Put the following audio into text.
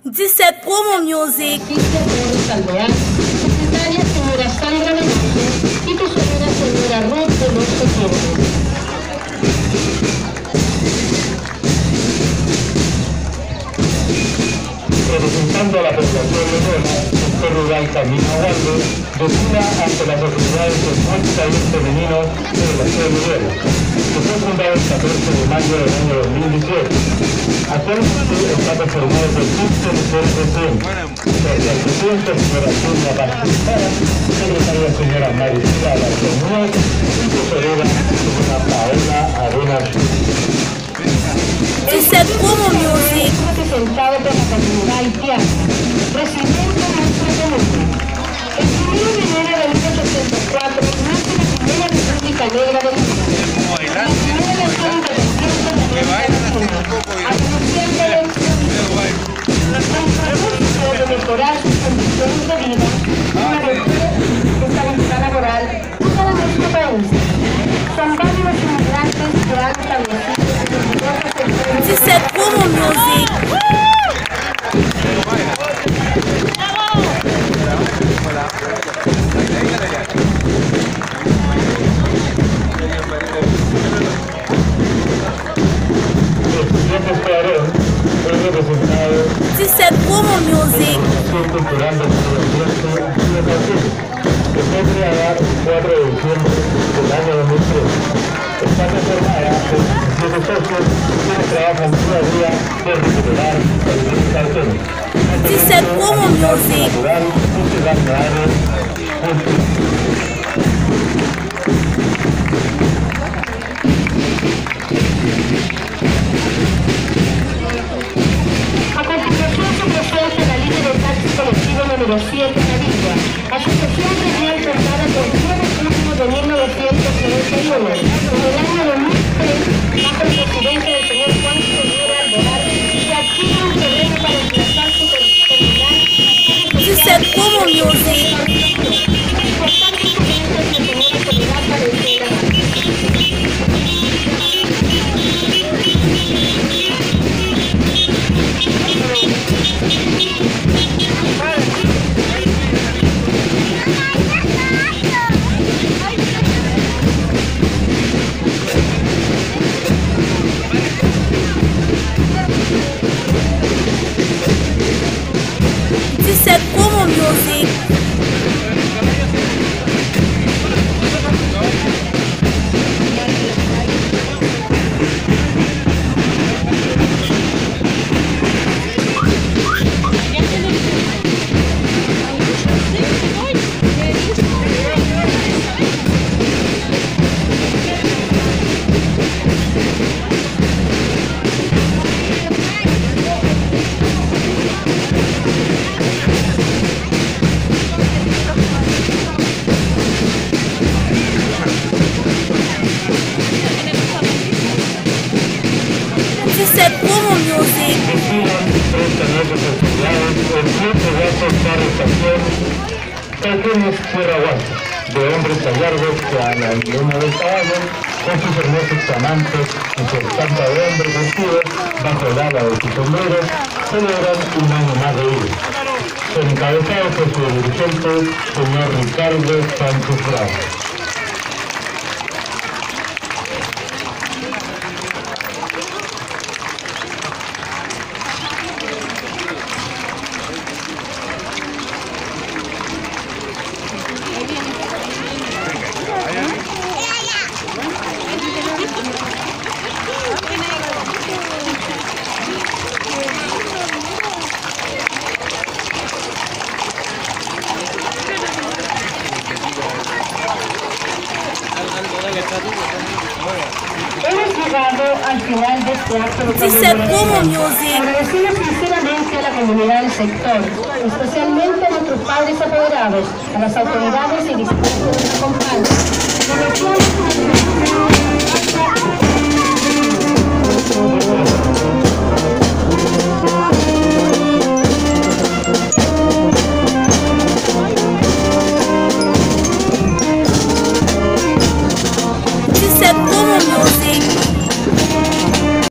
17 Promo Music. Secretaria señora Sandra Benítez y tesorera señora Ruth Veloso Pérez. Representando a la población de Roma, el sector rural Camino Aguardo, decida ante las autoridades del Puente Taller Femenino de la Ciudad de Guerra, que fue fundado el 14 de mayo del año 2018. Actualmente está conformado por 15 mujeres residentes. La presidenta señora Silvia Participara, secretaria señora Maricela Bartolomé y tesorera señora Paola Arena. 17 Promo Music. Representado por la comunidad haitiana, presidente de nuestra comunidad. El 1 de enero de 1804 nace la primera República Negra del mundo. La primera elección independiente de América Latina, anunciando la elección de mejorar sus condiciones de vida, una mejor estabilidad laboral para nuestro país. Son varios los inmigrantes que han establecido sus diversas sectores. 17 Promo Music. Es representado 17 Promo Music. cultural del que fue creada el 4 de diciembre del año 2003. Está conformada por 17 socios que trabajan día a día por recuperar el bienestar autónomo. 17 Promo Music. Natural, cultural, A continuación se presenta la línea de taxi colectivo número 7 en la villa, asociación gremial fundada por 10 de junio de 1991, en el año 2003, bajo el presidente del señor Juan Segura Alvear, que adquiere un terreno para emplazar su terminal. 17 Promo Music. Importante influencia de la señora Soledad Valenzuela. Promo Music. Promo Music. Pequeños Sierra Guanta, de hombres gallardos que a la emblema del caballo, con sus hermosos amantes y su estampa de hombres vestidos bajo el ala de sus sombreros, celebran un año más de vida. Son encabezados por su dirigente, señor Ricardo Sánchez Bravo. Hemos llegado al final de este acto de 17 Promo Music. Agradecemos sinceramente a la comunidad del sector, especialmente a nuestros padres apoderados, a las autoridades y discípulos que nos acompañan.